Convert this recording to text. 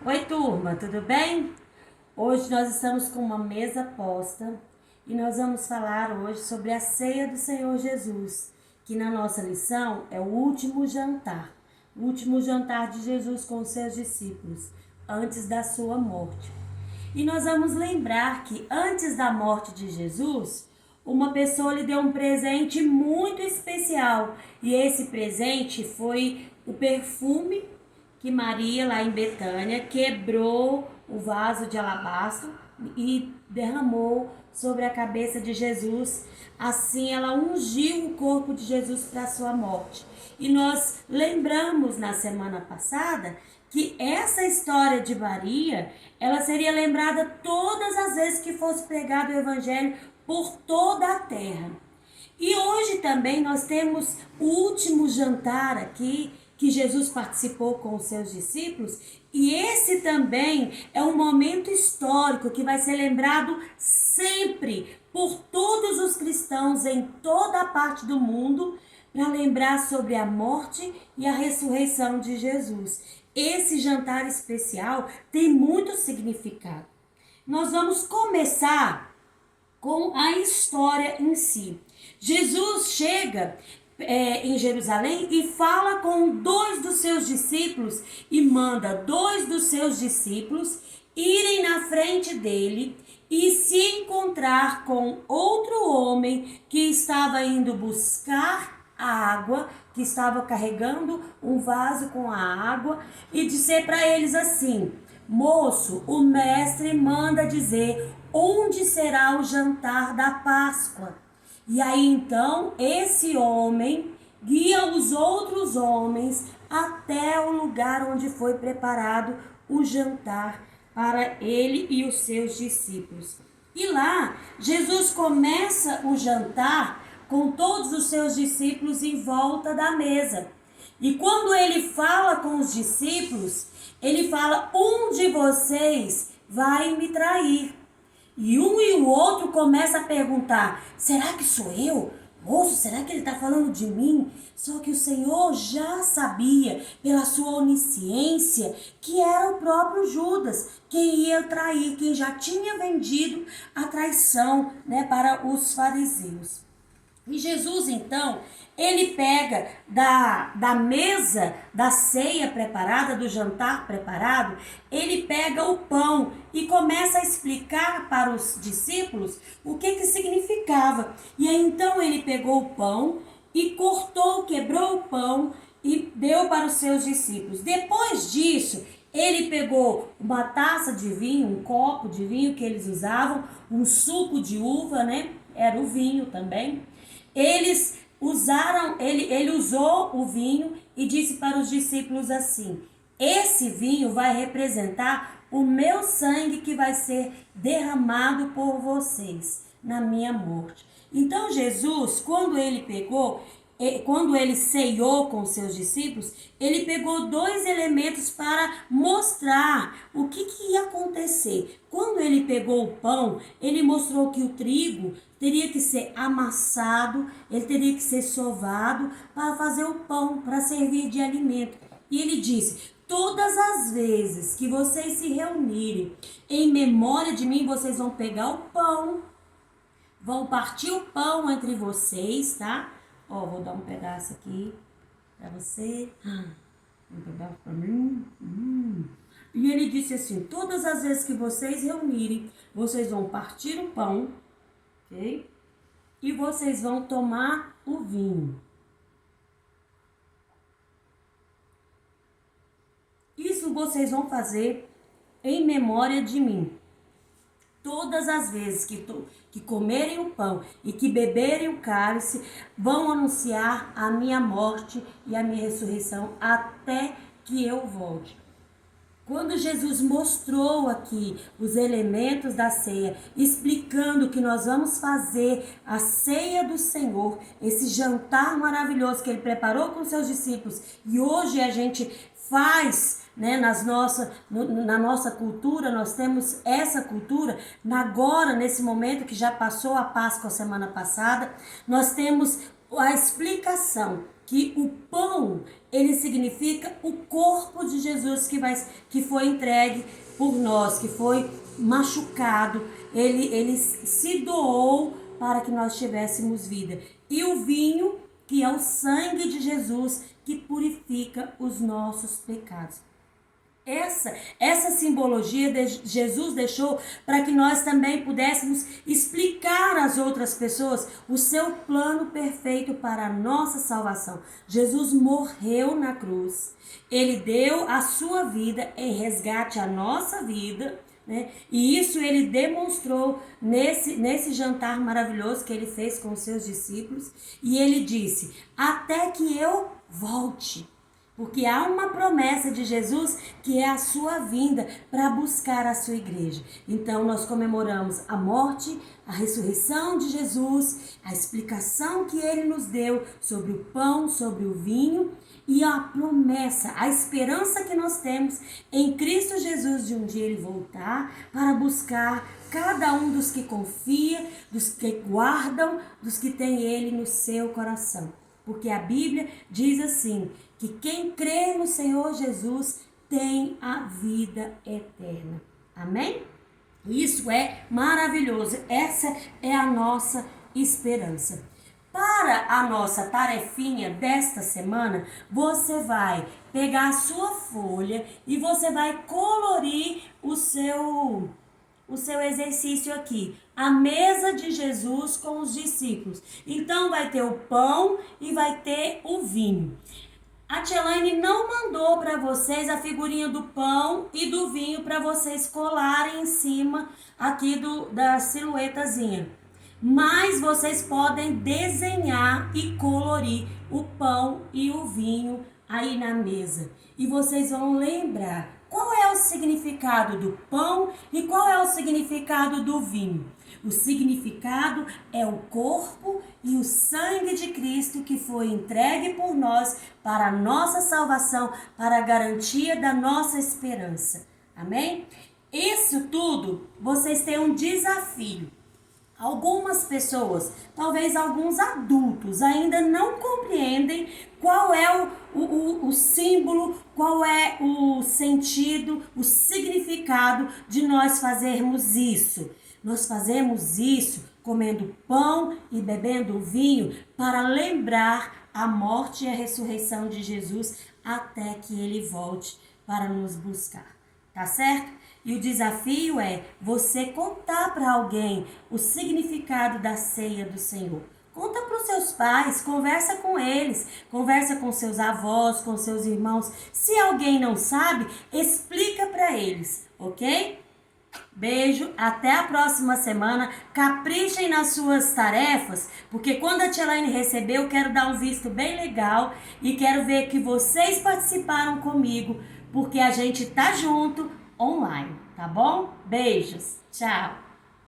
Oi, turma, tudo bem? Hoje nós estamos com uma mesa posta e nós vamos falar hoje sobre a ceia do Senhor Jesus, que na nossa lição é o último jantar de Jesus com os seus discípulos, antes da sua morte. E nós vamos lembrar que antes da morte de Jesus, uma pessoa lhe deu um presente muito especial, e esse presente foi o perfume que Maria, lá em Betânia, quebrou o vaso de alabastro e derramou sobre a cabeça de Jesus. Assim, ela ungiu o corpo de Jesus para a sua morte. E nós lembramos na semana passada que essa história de Maria, ela seria lembrada todas as vezes que fosse pregado o evangelho por toda a terra. E hoje também nós temos o último jantar aqui que Jesus participou com os seus discípulos, e esse também é um momento histórico que vai ser lembrado sempre por todos os cristãos em toda a parte do mundo, para lembrar sobre a morte e a ressurreição de Jesus. Esse jantar especial tem muito significado. Nós vamos começar com a história em si. Jesus chega em Jerusalém e fala com dois dos seus discípulos e manda dois dos seus discípulos irem na frente dele e se encontrar com outro homem que estava indo buscar a água, que estava carregando um vaso com a água, e dizer para eles assim: moço, o mestre manda dizer onde será o jantar da Páscoa. E aí então esse homem guia os outros homens até o lugar onde foi preparado o jantar para ele e os seus discípulos. E lá Jesus começa o jantar com todos os seus discípulos em volta da mesa. E quando ele fala com os discípulos, ele fala: um de vocês vai me trair. E um e o outro começa a perguntar: será que sou eu? Moço, será que ele está falando de mim? Só que o Senhor já sabia, pela sua onisciência, que era o próprio Judas quem ia trair, quem já tinha vendido a traição, para os fariseus. E Jesus, então, ele pega da mesa, da ceia preparada, do jantar preparado, ele pega o pão e começa a explicar para os discípulos o que significava. E aí, então, ele pegou o pão e cortou, quebrou o pão e deu para os seus discípulos. Depois disso, ele pegou uma taça de vinho, um copo de vinho que eles usavam, um suco de uva, Era o vinho também. Ele usou o vinho e disse para os discípulos assim: esse vinho vai representar o meu sangue que vai ser derramado por vocês na minha morte. Então Jesus, quando ele ceiou com seus discípulos, ele pegou dois elementos para mostrar o que ia acontecer. Quando ele pegou o pão, ele mostrou que o trigo teria que ser amassado, ele teria que ser sovado para fazer o pão, para servir de alimento. E ele disse: todas as vezes que vocês se reunirem em memória de mim, vocês vão pegar o pão, vão partir o pão entre vocês, tá? Vou dar um pedaço aqui para você. Um pedaço para mim. E ele disse assim: todas as vezes que vocês reunirem, vocês vão partir o pão, ok? E vocês vão tomar o vinho. Isso vocês vão fazer em memória de mim. Todas as vezes que comerem o pão e que beberem o cálice, vão anunciar a minha morte e a minha ressurreição até que eu volte. Quando Jesus mostrou aqui os elementos da ceia, explicando que nós vamos fazer a ceia do Senhor, esse jantar maravilhoso que ele preparou com seus discípulos, e hoje a gente faz, na nossa cultura, nós temos essa cultura. Agora, nesse momento que já passou a Páscoa semana passada, nós temos a explicação que o pão, ele significa o corpo de Jesus que foi entregue por nós, que foi machucado, ele se doou para que nós tivéssemos vida. E o vinho, que é o sangue de Jesus, que purifica os nossos pecados. Essa simbologia Jesus deixou para que nós também pudéssemos explicar às outras pessoas o seu plano perfeito para a nossa salvação. Jesus morreu na cruz. Ele deu a sua vida em resgate à nossa vida, né? E isso ele demonstrou nesse jantar maravilhoso que ele fez com os seus discípulos. E ele disse: até que eu volte. Porque há uma promessa de Jesus que é a sua vinda para buscar a sua igreja. Então nós comemoramos a morte, a ressurreição de Jesus, a explicação que ele nos deu sobre o pão, sobre o vinho e a promessa, a esperança que nós temos em Cristo Jesus de um dia ele voltar para buscar cada um dos que confia, dos que guardam, dos que tem ele no seu coração. Porque a Bíblia diz assim, que quem crê no Senhor Jesus tem a vida eterna. Amém? Isso é maravilhoso. Essa é a nossa esperança. Para a nossa tarefinha desta semana, você vai pegar a sua folha e você vai colorir o seu exercício aqui. A mesa de Jesus com os discípulos. Então vai ter o pão e vai ter o vinho. A Tia Elaine não mandou para vocês a figurinha do pão e do vinho para vocês colarem em cima aqui da silhuetazinha. Mas vocês podem desenhar e colorir o pão e o vinho aí na mesa. E vocês vão lembrar qual é o significado do pão e qual é o significado do vinho. O significado é o corpo e o sangue de Cristo que foi entregue por nós para a nossa salvação, para a garantia da nossa esperança. Amém? Isso tudo, vocês têm um desafio. Algumas pessoas, talvez alguns adultos, ainda não compreendem qual é o símbolo, qual é o sentido, o significado de nós fazermos isso. Nós fazemos isso comendo pão e bebendo vinho para lembrar a morte e a ressurreição de Jesus até que ele volte para nos buscar. Tá certo? E o desafio é você contar para alguém o significado da ceia do Senhor. Conta para os seus pais, conversa com eles, conversa com seus avós, com seus irmãos. Se alguém não sabe, explica para eles, ok? Beijo, até a próxima semana. Caprichem nas suas tarefas, porque quando a Tia Elaine receber, eu quero dar um visto bem legal e quero ver que vocês participaram comigo, porque a gente tá junto online, tá bom? Beijos, tchau!